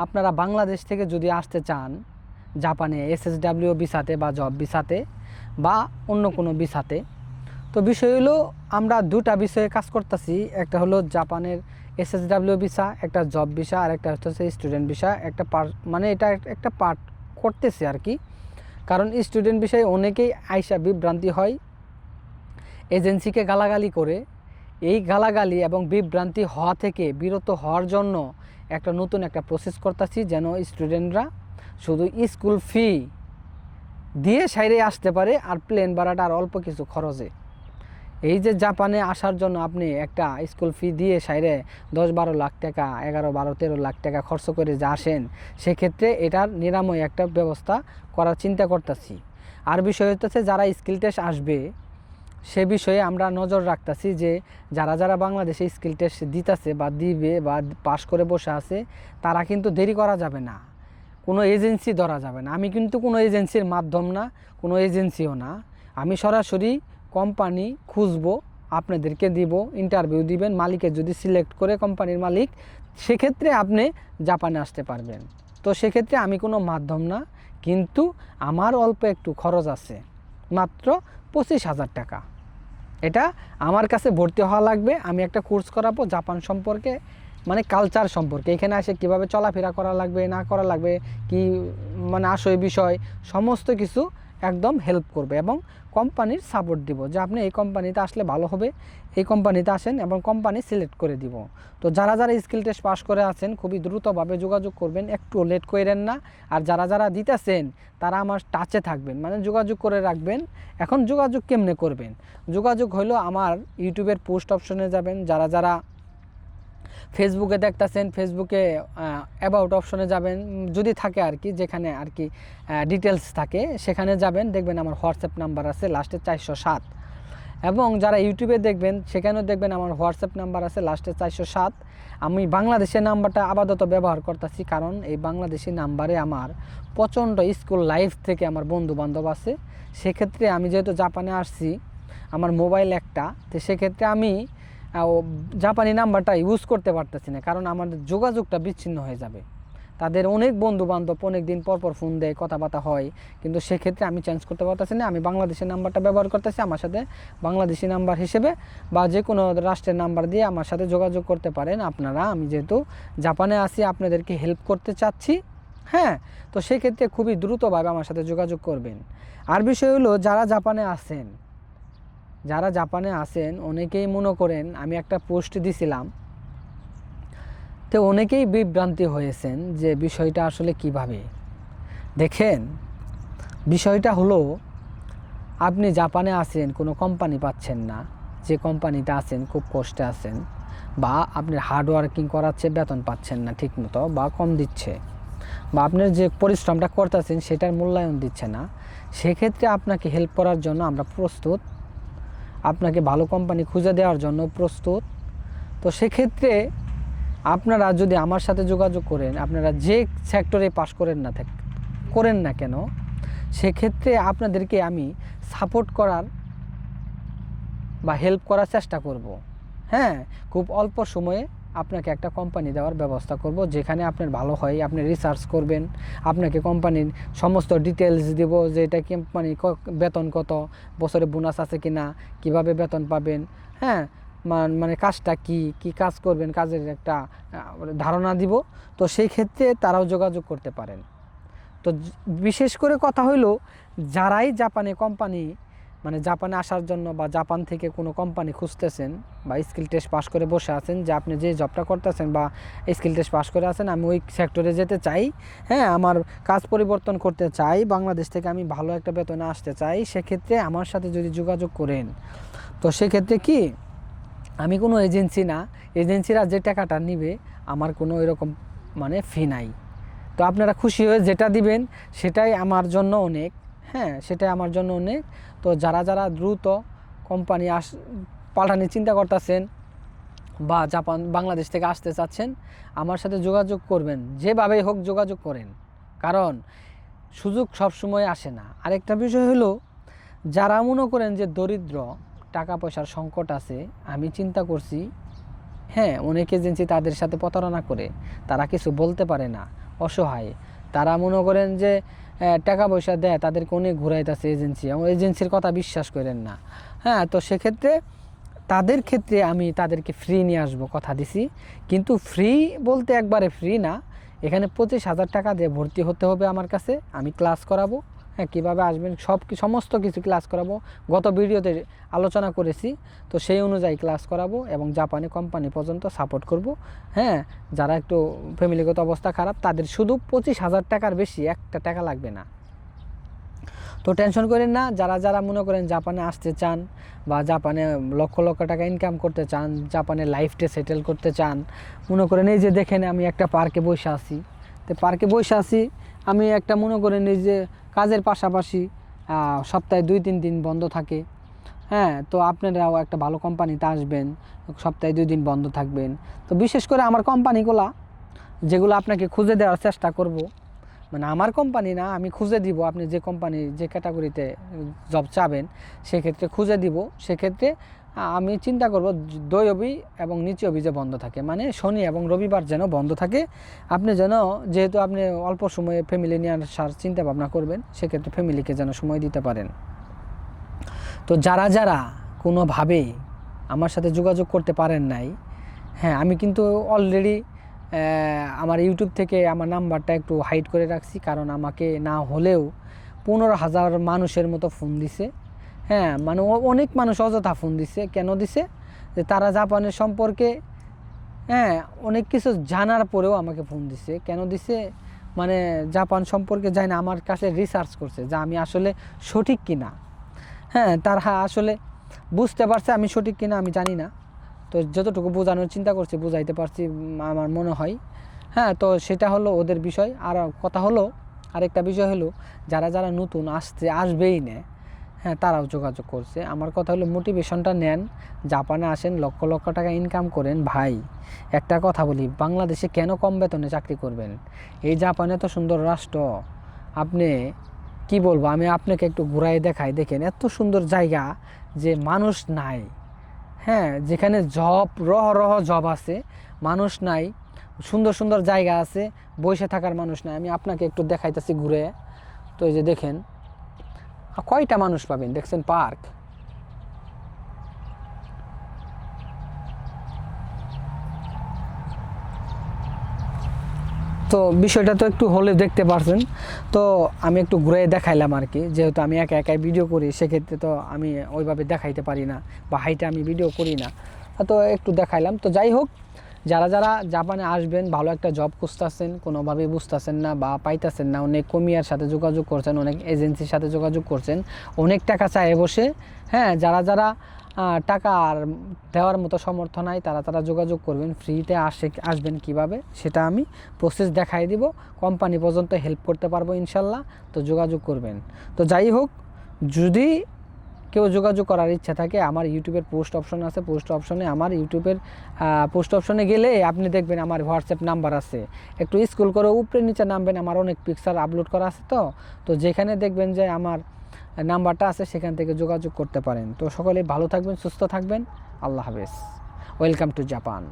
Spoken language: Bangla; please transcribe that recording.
আপনারা বাংলাদেশ থেকে যদি আসতে চান জাপানে SSW ভিসাতে বা জব ভিসাতে বা অন্য কোনো ভিসাতে, তো বিষয় হলো আমরা দুটা বিষয়ে কাজ করতেছি। একটা হলো জাপানের SSW ভিসা, একটা জব ভিসা, আর একটা হচ্ছে স্টুডেন্ট ভিসা। একটা মানে এটা একটা পার্ট করতেছি আর কি। কারণ স্টুডেন্ট বিষয়ে অনেকেই আইসা বিভ্রান্তি হয়, এজেন্সিকে গালাগালি করে। এই গালাগালি এবং বিভ্রান্তি হওয়া থেকে বিরত হওয়ার জন্য একটা নতুন একটা প্রসেস করতেছি, যেন স্টুডেন্টরা শুধু স্কুল ফি দিয়ে সাইরে আসতে পারে আর প্লেন ভাড়াটা আর অল্প কিছু খরচে। এই যে জাপানে আসার জন্য আপনি একটা স্কুল ফি দিয়ে সাইরে 10-12 লাখ টাকা, 11-12-13 লাখ টাকা খরচ করে যে আসেন, সেক্ষেত্রে এটার নিরাময় একটা ব্যবস্থা করার চিন্তা করতেছি। আর বিষয় হচ্ছে যারা স্কিল টেস্ট আসবে সে বিষয়ে আমরা নজর রাখতেছি, যে যারা যারা বাংলাদেশে স্কিল টেস্ট দিতেছে বা দিবে বা পাশ করে বসে আছে, তারা কিন্তু দেরি করা যাবে না, কোনো এজেন্সি ধরা যাবে না। আমি কিন্তু কোনো এজেন্সির মাধ্যম না, কোনো এজেন্সিও না। আমি সরাসরি কোম্পানি খুঁজবো, আপনাদেরকে দিব, ইন্টারভিউ দিবেন, মালিকের যদি সিলেক্ট করে কোম্পানির মালিক, সেক্ষেত্রে আপনি জাপানে আসতে পারবেন। তো সেক্ষেত্রে আমি কোনো মাধ্যম না, কিন্তু আমার অল্প একটু খরচ আছে, মাত্র 25,000 টাকা। এটা আমার কাছে ভর্তি হওয়া লাগবে, আমি একটা কোর্স করাবো জাপান সম্পর্কে, মানে কালচার সম্পর্কে, এখানে এসে কীভাবে চলাফেরা করা লাগবে না করা লাগবে, কি মানে আসল বিষয় সমস্ত কিছু একদম হেল্প করবে, এবং কোম্পানির সাপোর্ট দিব যে আপনি এই কোম্পানিতে আসলে ভালো হবে, এই কোম্পানিতে আসেন, এবং কোম্পানি সিলেক্ট করে দিব। তো যারা যারা স্কিল টেস্ট পাস করে আছেন খুবই দ্রুতভাবে যোগাযোগ করবেন, একটু লেট করেন না। আর যারা যারা দিতেছেন তারা আমার টাচে থাকবেন, মানে যোগাযোগ করে রাখবেন। এখন যোগাযোগ কেমনে করবেন? যোগাযোগ হলো আমার ইউটিউবের পোস্ট অপশনে যাবেন, যারা যারা ফেসবুকে দেখতেছেন ফেসবুকে অ্যাবাউট অপশনে যাবেন, যদি থাকে আর কি, যেখানে আর কি ডিটেলস থাকে সেখানে যাবেন, দেখবেন আমার হোয়াটসঅ্যাপ নাম্বার আছে লাস্টে 407। এবং যারা ইউটিউবে দেখবেন সেখানেও দেখবেন আমার হোয়াটসঅ্যাপ নাম্বার আছে লাস্টে 407। আমি বাংলাদেশের নাম্বারটা আপাতত ব্যবহার করতেছি, কারণ এই বাংলাদেশি নাম্বারে আমার প্রচণ্ড স্কুল লাইফ থেকে আমার বন্ধু বান্ধব আছে। সেক্ষেত্রে আমি যেহেতু জাপানে আসছি, আমার মোবাইল একটা, তো সেক্ষেত্রে আমি জাপানি নাম্বারটা ইউজ করতে পারতেছি না, কারণ আমাদের যোগাযোগটা বিচ্ছিন্ন হয়ে যাবে। তাদের অনেক বন্ধু বান্ধব অনেক দিন পর পর ফোন দেয়, কথাবার্তা হয়, কিন্তু সেক্ষেত্রে আমি চেঞ্জ করতে পারতেছি না। আমি বাংলাদেশের নাম্বারটা ব্যবহার করতেছি, আমার সাথে বাংলাদেশি নাম্বার হিসেবে বা যে কোনো রাষ্ট্রের নাম্বার দিয়ে আমার সাথে যোগাযোগ করতে পারেন আপনারা। আমি যেহেতু জাপানে আছি, আপনাদেরকে হেল্প করতে চাচ্ছি, হ্যাঁ, তো সেক্ষেত্রে খুবই দ্রুতভাবে আমার সাথে যোগাযোগ করবেন। আর বিষয় হলো যারা জাপানে আছেন অনেকেই মনে করেন, আমি একটা পোস্ট দিছিলাম, তো অনেকেই বিভ্রান্তি হয়েছেন যে বিষয়টা আসলে কিভাবে। দেখেন, বিষয়টা হলো আপনি জাপানে আছেন, কোনো কোম্পানি পাচ্ছেন না, যে কোম্পানিতে আছেন খুব কষ্টে আছেন, বা আপনার হার্ড ওয়ার্কিং করাচ্ছে বেতন পাচ্ছেন না ঠিকমতো, বা কম দিচ্ছে, বা আপনার যে পরিশ্রমটা করতেছেন সেটার মূল্যায়ন দিচ্ছে না। সেক্ষেত্রে আপনাকে হেল্প করার জন্য আমরা প্রস্তুত, আপনাকে ভালো কোম্পানি খুঁজে দেওয়ার জন্য প্রস্তুত। তো সেক্ষেত্রে আপনারা যদি আমার সাথে যোগাযোগ করেন, আপনারা যে সেক্টরে পাস করেন না কেন, সেক্ষেত্রে আপনাদেরকে আমি সাপোর্ট করার বা হেল্প করার চেষ্টা করব। হ্যাঁ, খুব অল্প সময়ে আপনাকে একটা কোম্পানি দেওয়ার ব্যবস্থা করব, যেখানে আপনার ভালো হয়। আপনি রিসার্চ করবেন, আপনাকে কোম্পানির সমস্ত ডিটেলস দেব, যে এটা কোম্পানি বেতন কত, বছরে বোনাস আছে কি না, কীভাবে বেতন পাবেন, হ্যাঁ, মানে কাজটা কি কাজ করবেন, কাজের একটা ধারণা দিব। তো সেই ক্ষেত্রে তারাও যোগাযোগ করতে পারেন। তো বিশেষ করে কথা হইল, যারাই মানে জাপানে আসার জন্য বা জাপান থেকে কোনো কোম্পানি খুঁজতেছেন বা স্কিল টেস্ট পাস করে বসে আছেন, যে আপনি যে জবটা করতেছেন বা স্কিল টেস্ট পাস করে আছেন, আমি ওই সেক্টরে যেতে চাই, হ্যাঁ, আমার কাজ পরিবর্তন করতে চাই, বাংলাদেশ থেকে আমি ভালো একটা বেতনে আসতে চাই, সেক্ষেত্রে আমার সাথে যদি যোগাযোগ করেন, তো সেক্ষেত্রে কি, আমি কোনো এজেন্সি না, এজেন্সিরা যে টাকাটা নিবে আমার কোনো এরকম মানে ফি নাই। তো আপনারা খুশি হয়ে যেটা দিবেন সেটাই আমার জন্য অনেক, হ্যাঁ, সেটাই আমার জন্য অনেক। তো যারা যারা দ্রুত কোম্পানি পাল্টানোর চিন্তা করতেছেন বা বাংলাদেশ থেকে আসতে চাচ্ছেন, আমার সাথে যোগাযোগ করবেন, যেভাবেই হোক যোগাযোগ করেন, কারণ সুযোগ সবসময় আসে না। আরেকটা বিষয় হলো, যারা মনে করেন যে দরিদ্র, টাকা পয়সার সংকট আছে, আমি চিন্তা করছি, হ্যাঁ, অনেক এজেন্সি তাদের সাথে প্রতারণা করে, তারা কিছু বলতে পারে না, অসহায়, তারা মনে করেন যে টাকা পয়সা দেয়, তাদেরকে অনেক ঘুরাইতেছে এজেন্সি, এবং এজেন্সির কথা বিশ্বাস করেন না। হ্যাঁ, তো সেক্ষেত্রে তাদের ক্ষেত্রে আমি তাদেরকে ফ্রি নিয়ে আসবো, কথা দিছি। কিন্তু ফ্রি বলতে একবারে ফ্রি না, এখানে 25,000 টাকা দিয়ে ভর্তি হতে হবে আমার কাছে, আমি ক্লাস করাবো। হ্যাঁ, কীভাবে আসবেন সমস্ত কিছু ক্লাস করাবো, গত ভিডিওতে আলোচনা করেছি। তো সেই অনুযায়ী ক্লাস করাবো এবং জাপানি কোম্পানি পর্যন্ত সাপোর্ট করব। হ্যাঁ, যারা একটু ফ্যামিলিগত অবস্থা খারাপ তাদের শুধু 25,000 টাকার বেশি একটা টাকা লাগবে না। তো টেনশন করেন না, যারা যারা মনে করেন জাপানে আসতে চান বা জাপানে লক্ষ লক্ষ টাকা ইনকাম করতে চান, জাপানে লাইফটা সেটেল করতে চান, মনে করেন এই যে দেখেন আমি একটা পার্কে বসে আছি। তো পার্কে বসে আছি আমি, একটা মনে করেন এই যে কাজের পাশাপাশি সপ্তাহে 2-3 দিন বন্ধ থাকে। হ্যাঁ, তো আপনারাও একটা ভালো কোম্পানিতে আসবেন, সপ্তাহে 2 দিন বন্ধ থাকবেন। তো বিশেষ করে আমার কোম্পানিগুলো যেগুলো আপনাকে খুঁজে দেওয়ার চেষ্টা করব, মানে আমার কোম্পানি না, আমি খুঁজে দিব, আপনি যে কোম্পানি যে ক্যাটাগরিতে জব চাবেন সেক্ষেত্রে খুঁজে দিব। সেক্ষেত্রে আমি চিন্তা করব দৈবী এবং নিচয়বী যে বন্ধ থাকে, মানে শনি এবং রবিবার যেন বন্ধ থাকে। আপনি যেন, যেহেতু আপনি অল্প সময়ে ফ্যামিলি নিয়ে আসার চিন্তা ভাবনা করবেন, সেক্ষেত্রে ফ্যামিলিকে যেন সময় দিতে পারেন। তো যারা যারা কোনোভাবে আমার সাথে যোগাযোগ করতে পারেন নাই, হ্যাঁ, আমি কিন্তু অলরেডি আমার ইউটিউব থেকে আমার নাম্বারটা একটু হাইড করে রাখছি, কারণ আমাকে না হলেও 15,000 মানুষের মতো ফোন দিছে। হ্যাঁ, মানে অনেক মানুষ অযথা ফোন দিছে। কেন দিছে? যে তারা জাপানের সম্পর্কে অনেক কিছু জানার পরেও আমাকে ফোন দিছে। কেন দিছে? মানে জাপান সম্পর্কে জানি না, আমার কাছে রিসার্চ করছে যে আমি আসলে সঠিক কিনা। হ্যাঁ, তারা আসলে বুঝতে পারছে আমি সঠিক কিনা, আমি জানি না। তো যতটুকু বোঝানোর চিন্তা করছি বুঝাইতে পারছি আমার মনে হয়। হ্যাঁ, তো সেটা হলো ওদের বিষয়। আর কথা হলো, আরেকটা বিষয় হলো, যারা যারা নতুন আসবেই না, হ্যাঁ, তারাও যোগাযোগ করছে। আমার কথা হলো মোটিভেশনটা নেন, জাপানে আসেন, লক্ষ লক্ষ টাকা ইনকাম করেন। ভাই একটা কথা বলি, বাংলাদেশে কেন কম বেতনে চাকরি করবেন? এই জাপানে তো সুন্দর রাষ্ট্র, আপনি কি বলবো, আমি আপনাকে একটু ঘুরাই দেখাই, দেখেন এত সুন্দর জায়গা যে মানুষ নাই। হ্যাঁ, যেখানে রহ জব আছে, মানুষ নাই, সুন্দর সুন্দর জায়গা আছে, বসে থাকার মানুষ নাই। আমি আপনাকে একটু দেখাইতেছি ঘুরে। তো এই যে দেখেন কয়টা মানুষ পাবেন, দেখছেন পার্ক। তো বিষয়টা তো একটু হলে দেখতে পারছেন। তো আমি একটু ঘুরে দেখাইলাম আর কি, যেহেতু আমি একা একাই ভিডিও করি, সেক্ষেত্রে তো আমি ওইভাবে দেখাইতে পারি না, বা হাইটে আমি ভিডিও করি না, তো একটু দেখাইলাম। তো যাই হোক, যারা যারা জাপানে আসবেন, ভালো একটা জব খুঁজতেছেন, কোনোভাবেই বুঝতেছেন না বা পাইতেছেন না, অনেক কমিয়ার সাথে যোগাযোগ করছেন, অনেক এজেন্সির সাথে যোগাযোগ করছেন, অনেক টাকা চায় বসে। হ্যাঁ, যারা যারা টাকা আর দেওয়ার মতো সমর্থ নাই, তারা যোগাযোগ করবেন। ফ্রিতে আসবেন কিভাবে সেটা আমি প্রসেস দেখাই দিব, কোম্পানি পর্যন্ত হেল্প করতে পারবো ইনশাল্লাহ। তো যোগাযোগ করবেন। তো যাই হোক, যদি কেউ যোগাযোগ করার ইচ্ছা থাকে, আমার ইউটিউবের পোস্ট অপশন আছে, আমার ইউটিউবের পোস্ট অপশনে গেলে আপনি দেখবেন আমার হোয়াটসঅ্যাপ নাম্বার আছে। একটু স্ক্রল করে উপরে নিচে নামবেন, আমার অনেক পিকচার আপলোড করা আছে। তো যেখানে দেখবেন যে আমার নাম্বারটা আছে, সেখান থেকে যোগাযোগ করতে পারেন। তো সকলেই ভালো থাকবেন, সুস্থ থাকবেন। আল্লাহ হাফেজ। Welcome to Japan.